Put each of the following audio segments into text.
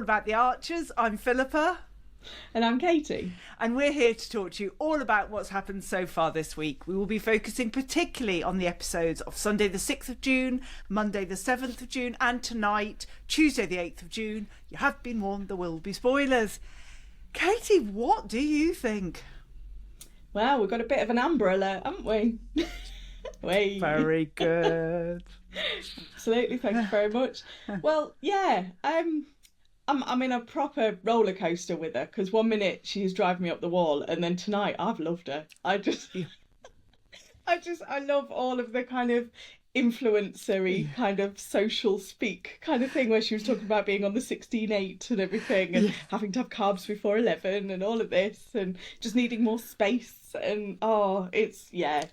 all about the Archers. I'm Philippa. And I'm Katie. And we're here to talk to you all about what's happened so far this week. We will be focusing particularly on the episodes of Sunday the 6th of June, Monday the 7th of June, and tonight, Tuesday the 8th of June. You have been warned, there will be spoilers. Katie, what do you think? Well, we've got a bit of an Amber Alert, haven't we? Very good. Absolutely, thank you very much. Well, yeah, I'm in a proper roller coaster with her, because one minute she's driving me up the wall, and then tonight I've loved her. I love all of the kind of influencery kind of social speak kind of thing, where she was talking about being on the 16/8 and everything, and having to have carbs before 11 and all of this, and just needing more space, and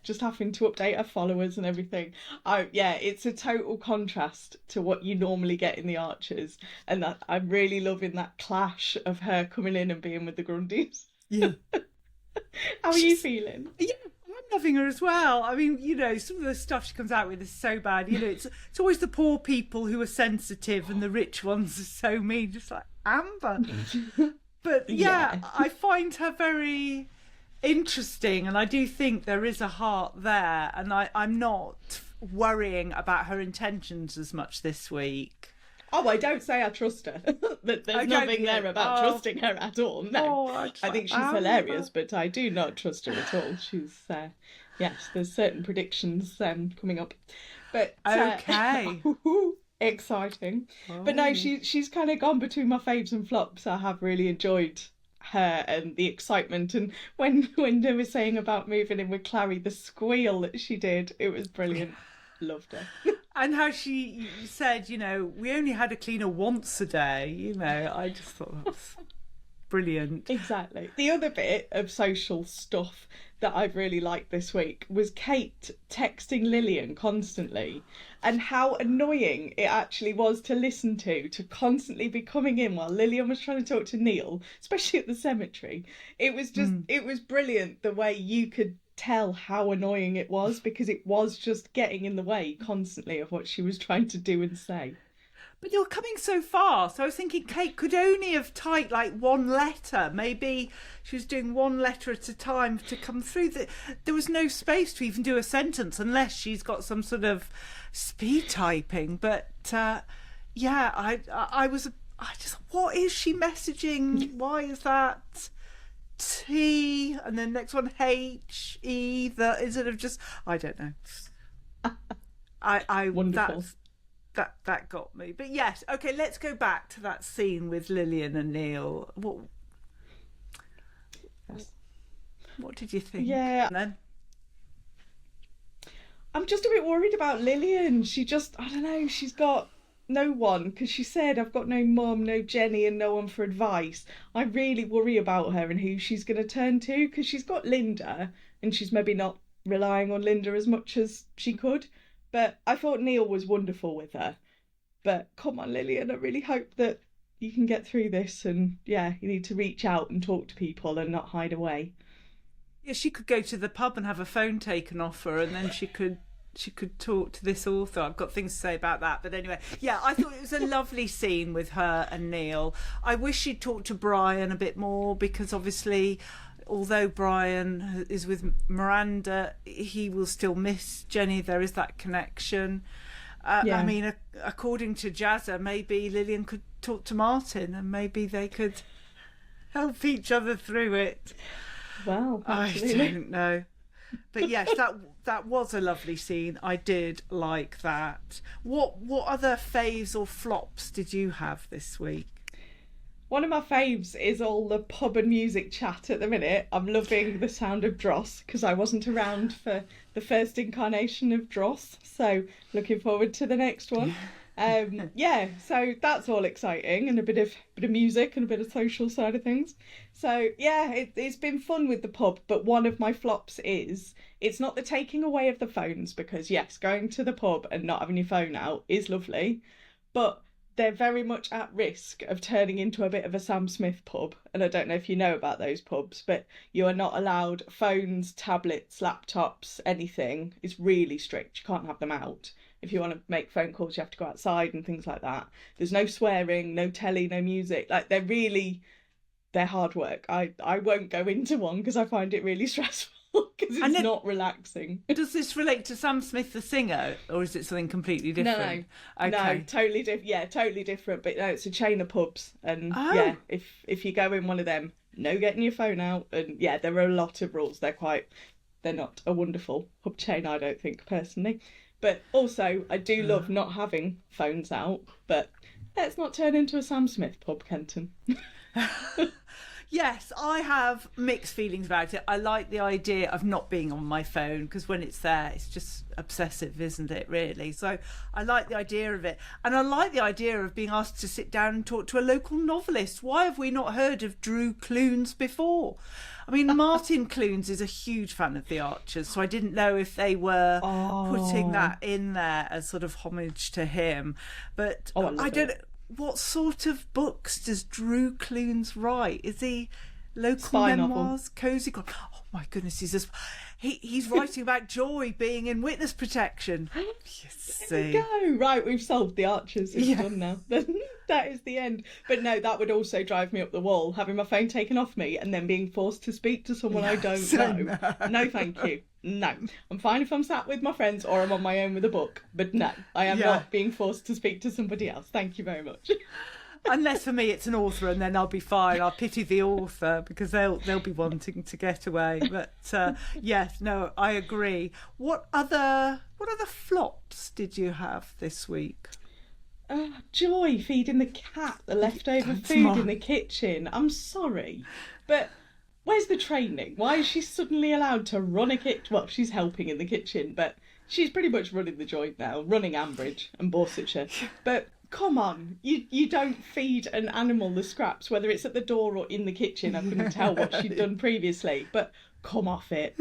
just having to update her followers and everything. It's a total contrast to what you normally get in the Archers, and that I'm really loving that clash of her coming in and being with the Grundys. Yeah. How are you feeling? Yeah, I'm loving her as well. I mean, you know, some of the stuff she comes out with is so bad. You know, it's always the poor people who are sensitive and the rich ones are so mean, just like Amber. But yeah, I find her very interesting, and I do think there is a heart there, and I'm not worrying about her intentions as much this week. Oh, I don't say I trust her. There's nothing there about trusting her at all. No, I think she's hilarious, but I do not trust her at all. She's, there's certain predictions coming up. But okay. Exciting. Oh. But no, she's kind of gone between my faves and flops. I have really enjoyed her and the excitement, and when they were saying about moving in with Clary, the squeal that she did, it was brilliant. Loved her. And how she said, you know, we only had a cleaner once a day, you know, I just thought that was brilliant. Exactly. The other bit of social stuff that I've really liked this week was Kate texting Lillian constantly, and how annoying it actually was to listen to constantly be coming in while Lillian was trying to talk to Neil, especially at the cemetery. It was just, it was brilliant the way you could tell how annoying it was, because it was just getting in the way constantly of what she was trying to do and say. But you're coming so far, so I was thinking Kate could only have typed like one letter. Maybe she was doing one letter at a time to come through. There was no space to even do a sentence unless she's got some sort of speed typing. But I just, what is she messaging? Why is that T and then next one H E? Instead of just, I don't know. I wonderful. That got me. But yes, okay, let's go back to that scene with Lillian and Neil. What did you think? Yeah. And then I'm just a bit worried about Lillian. She just, I don't know, she's got no one, because she said, I've got no mum, no Jenny, and no one for advice. I really worry about her and who she's going to turn to, because she's got Linda, and she's maybe not relying on Linda as much as she could. But I thought Neil was wonderful with her. But come on, Lillian, I really hope that you can get through this, and you need to reach out and talk to people and not hide away. Yeah, she could go to the pub and have a phone taken off her, and then she could talk to this author. I've got things to say about that. But anyway, yeah, I thought it was a lovely scene with her and Neil. I wish she'd talked to Brian a bit more, because obviously, although Brian is with Miranda, he will still miss Jenny. There is that connection. I mean, according to Jazza, maybe Lillian could talk to Martin and maybe they could help each other through it. Well, absolutely. I don't know. But yes, that was a lovely scene. I did like that. What other faves or flops did you have this week? One of my faves is all the pub and music chat at the minute. I'm loving the sound of Dross, because I wasn't around for the first incarnation of Dross, so looking forward to the next one. So that's all exciting, and a bit of music and a bit of social side of things. So it's been fun with the pub, but one of my flops is it's not the taking away of the phones, because yes, going to the pub and not having your phone out is lovely, but they're very much at risk of turning into a bit of a Sam Smith pub. And I don't know if you know about those pubs, but you are not allowed phones, tablets, laptops, anything. It's really strict. You can't have them out. if you want to make phone calls, you have to go outside and things like that. There's no swearing, no telly, no music. Like, they're hard work. I won't go into one because I find it really stressful because it's not relaxing. Does this relate to Sam Smith the singer, or is it something completely different? No, totally different. Yeah, totally different. But no, it's a chain of pubs, and yeah, if you go in one of them, no getting your phone out, and yeah, there are a lot of rules. They're not a wonderful pub chain, I don't think, personally. But also, I do love not having phones out. But let's not turn into a Sam Smith pub, Kenton. Yes, I have mixed feelings about it. I like the idea of not being on my phone because when it's there, it's just obsessive, isn't it, really? So I like the idea of it. And I like the idea of being asked to sit down and talk to a local novelist. Why have we not heard of Drew Clunes before? I mean, Martin Clunes is a huge fan of The Archers, so I didn't know if they were putting that in there as sort of homage to him. But I don't know. What sort of books does Drew Clunes write? Is he local Spy memoirs, cozy? Oh my goodness, he's writing about Joy being in witness protection. There we go. Right, we've solved The Archers. It's done now. That is the end. But no, that would also drive me up the wall, having my phone taken off me and then being forced to speak to someone I don't know. No, thank you. No. I'm fine if I'm sat with my friends or I'm on my own with a book. But no, I am not being forced to speak to somebody else. Thank you very much. Unless for me it's an author, and then I'll be fine. I'll pity the author because they'll be wanting to get away. But yes, no, I agree. What other flops did you have this week? Joy feeding the cat the leftover food in the kitchen. I'm sorry, but where's the training? Why is she suddenly allowed to run a kitchen? Well, she's helping in the kitchen, but she's pretty much running the joint now, running Ambridge and Borsetshire. But come on, you don't feed an animal the scraps, whether it's at the door or in the kitchen. I couldn't tell what she'd done previously, but come off it.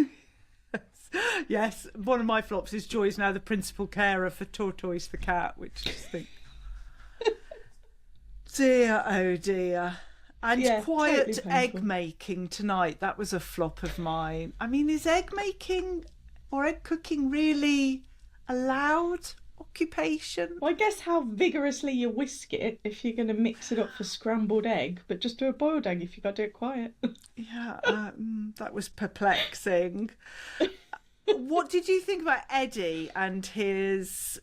Yes, one of my flops is Joy's now the principal carer for Tortoise the cat, which I just think... Dear, oh dear. And quiet totally egg making tonight, that was a flop of mine. I mean, is egg making or egg cooking really a loud occupation? Well, I guess how vigorously you whisk it if you're going to mix it up for scrambled egg, but just do a boiled egg if you've got to do it quiet. Yeah, that was perplexing. What did you think about Eddie and his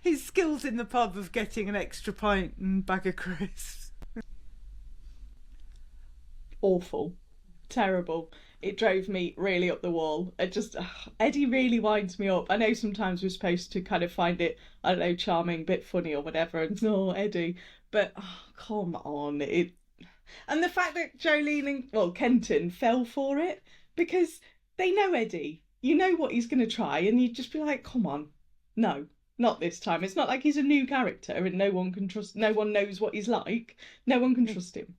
his skills in the pub of getting an extra pint and bag of crisps? Awful. Terrible. It drove me really up the wall. Eddie really winds me up. I know sometimes we're supposed to kind of find it, I don't know, charming, bit funny or whatever, and Eddie. But come on. And the fact that Jolene and Kenton fell for it, because they know Eddie. You know what he's going to try, and you'd just be like, come on. No, not this time. It's not like he's a new character and no one knows what he's like. No one can trust him.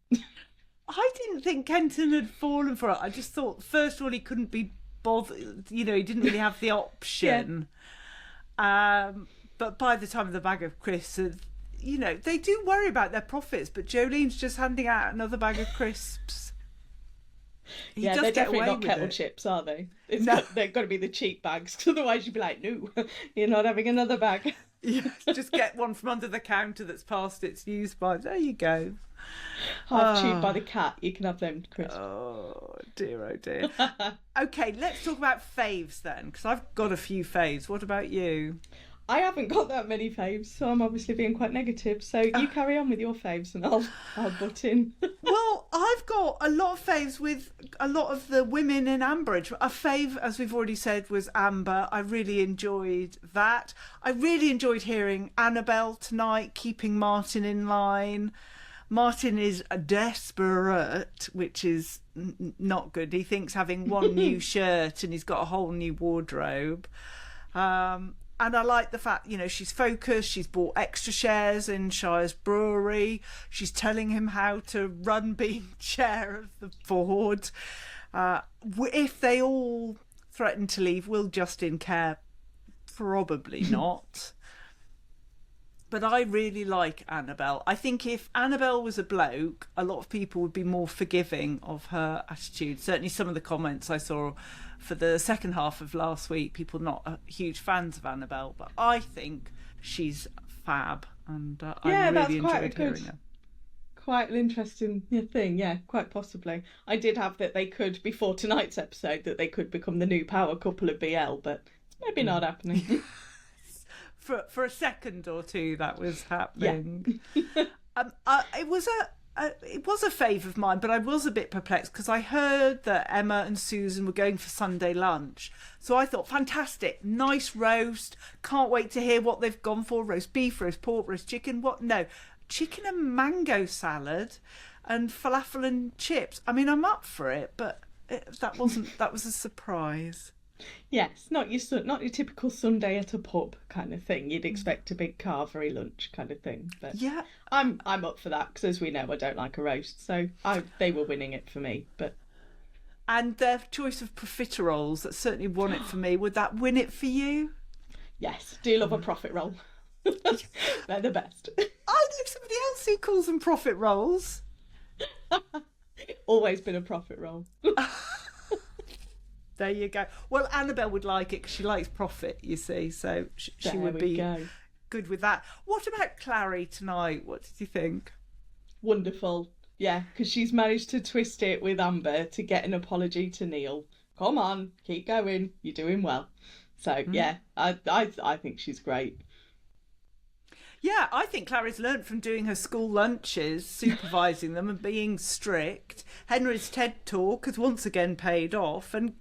I didn't think Kenton had fallen for it. I just thought, first of all, he couldn't be bothered. You know, he didn't really have the option. But by the time of the bag of crisps, you know, they do worry about their profits, but Jolene's just handing out another bag of crisps. They're definitely not kettle chips, are they? They've got to be the cheap bags, because otherwise you'd be like, no, you're not having another bag. Yes, just get one from under the counter that's past its use by. There you go. Half chewed by the cat, you can have them crisps. Oh dear. Okay, let's talk about faves then, because I've got a few faves. What about you? I haven't got that many faves, so I'm obviously being quite negative. So you carry on with your faves and I'll butt in. Well, I've got a lot of faves with a lot of the women in Ambridge. A fave, as we've already said, was Amber. I really enjoyed that. I really enjoyed hearing Annabelle tonight, keeping Martin in line. Martin is desperate, which is not good. He thinks having one new shirt and he's got a whole new wardrobe. And I like the fact, you know, she's focused. She's bought extra shares in Shire's brewery. She's telling him how to run being chair of the board. If they all threaten to leave, will Justin care? Probably not. But I really like Annabelle. I think if Annabelle was a bloke, a lot of people would be more forgiving of her attitude. Certainly some of the comments I saw for the second half of last week, people not huge fans of Annabelle, but I think she's fab, and I really enjoyed hearing her. Quite an interesting thing, yeah, quite possibly. I did have that they could, before tonight's episode, that they could become the new power couple of BL, but it's maybe not happening. For a second or two, that was happening. Yeah. It was a fave of mine, but I was a bit perplexed because I heard that Emma and Susan were going for Sunday lunch. So I thought, fantastic, nice roast. Can't wait to hear what they've gone for. Roast beef, roast pork, roast chicken. What? No, chicken and mango salad and falafel and chips. I mean, I'm up for it, but that was a surprise. Yes, not your typical Sunday at a pub kind of thing. You'd expect a big carvery lunch kind of thing. But yeah, I'm up for that because, as we know, I don't like a roast, so they were winning it for me. But and their choice of profiteroles, that certainly won it for me. Would that win it for you? Yes, do love a profit roll. They're the best. I know somebody else who calls them profit rolls. Always been a profit roll. There you go. Well, Annabelle would like it because she likes profit, you see, so she would be good with that. What about Clary tonight? What did you think? Wonderful. Yeah, because she's managed to twist it with Amber to get an apology to Neil. Come on, keep going. You're doing well. So, yeah, I think she's great. Yeah, I think Clary's learnt from doing her school lunches, supervising them and being strict. Henry's TED talk has once again paid off, and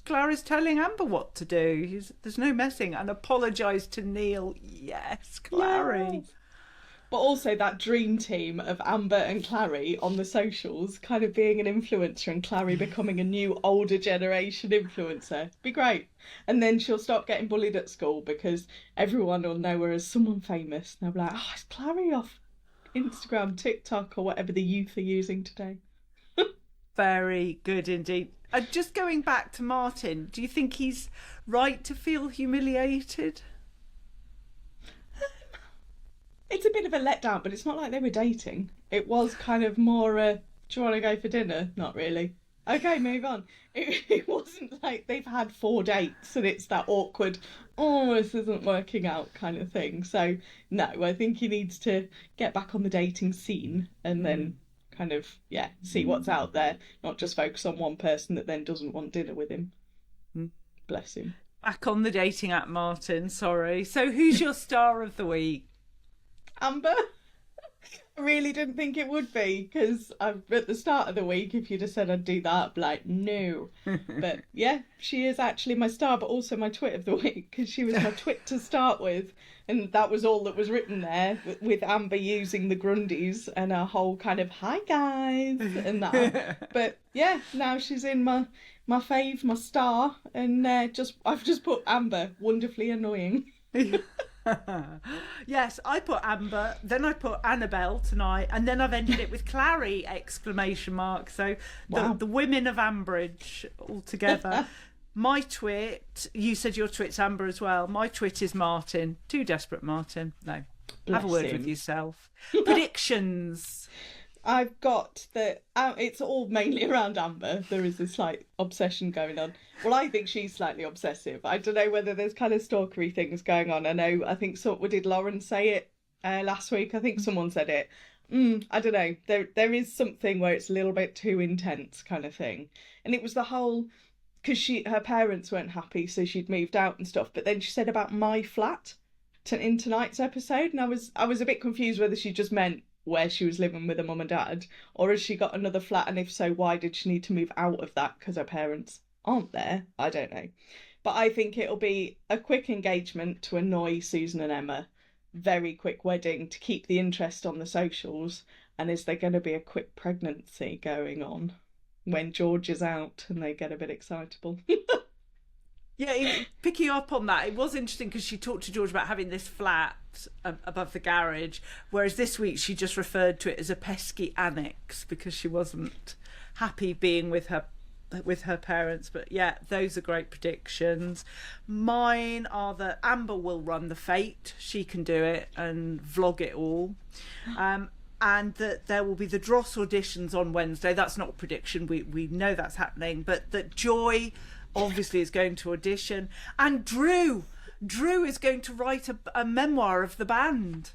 Clary's telling Amber what to do. There's no messing. And apologise to Neil. Yes, Clary. Yes. But also that dream team of Amber and Clary on the socials kind of being an influencer and Clary becoming a new older generation influencer. Be great. And then she'll stop getting bullied at school because everyone will know her as someone famous. And they'll be like, oh, it's Clary off Instagram, TikTok or whatever the youth are using today. Very good indeed. Just going back to Martin, do you think he's right to feel humiliated? It's a bit of a letdown, but it's not like they were dating. It was kind of more, do you want to go for dinner? Not really. Okay, move on. It wasn't like they've had 4 dates and it's that awkward, oh, this isn't working out kind of thing. So, no, I think he needs to get back on the dating scene and then kind of, see what's out there, not just focus on one person that then doesn't want dinner with him. Bless him. Back on the dating app, Martin, sorry. So who's your star of the week? Amber. I really didn't think it would be because at the start of the week, if you'd have said I'd do that, I'd be like, no. But yeah, she is actually my star, but also my twit of the week because she was my twit to start with. And that was all that was written there with Amber using the Grundies and her whole kind of, hi guys, and that. But yeah, now she's in my fave, my star. And I've just put Amber, wonderfully annoying. Yes, I put Amber, then I put Annabelle tonight, and then I've ended it with Clary ! So wow. the women of Ambridge all together. My twit, you said your twit's Amber as well. My twit is Martin. Too desperate, Martin. No. Bless have a word him. With yourself. Predictions. I've got it's all mainly around Amber. There is a slight obsession going on. Well, I think she's slightly obsessive. I don't know whether there's kind of stalkery things going on. I think did Lauren say it last week? I think someone said it. I don't know. There is something where it's a little bit too intense kind of thing. And it was the whole, because her parents weren't happy, so she'd moved out and stuff. But then she said about my flat in tonight's episode. And I was a bit confused whether she just meant where she was living with her mum and dad, or has she got another flat, and if so, why did she need to move out of that because her parents aren't there? I don't know. But I think it'll be a quick engagement to annoy Susan and Emma, very quick wedding to keep the interest on the socials, and is there going to be a quick pregnancy going on when George is out and they get a bit excitable? Yeah, picking up on that, it was interesting because she talked to George about having this flat above the garage, whereas this week she just referred to it as a pesky annex because she wasn't happy being with her with her parents. But yeah, those are great predictions. Mine are that Amber will run the Fate. She can do it and vlog it all. And that there will be the Dross auditions on Wednesday. That's not a prediction. We know that's happening. But that Joy obviously is going to audition. And Drew is going to write a memoir of the band.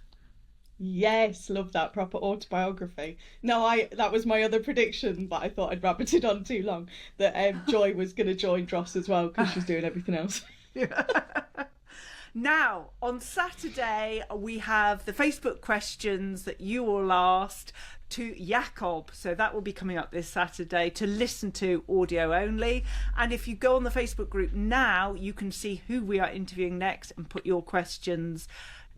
Yes, love that, proper autobiography. No, that was my other prediction, but I thought I'd rabbited on too long, that Joy was going to join Dross as well because she's doing everything else. Now, on Saturday, we have the Facebook questions that you all asked to Jakob. So that will be coming up this Saturday to listen to audio only. And if you go on the Facebook group now, you can see who we are interviewing next and put your questions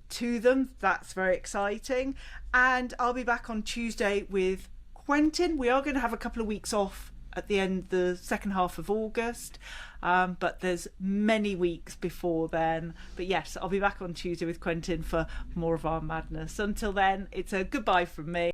to them. That's very exciting. And I'll be back on Tuesday with Quentin. We are going to have a couple of weeks off at the end, the second half of August, but there's many weeks before then. But yes, I'll be back on Tuesday with Quentin for more of our madness. Until then, it's a goodbye from me.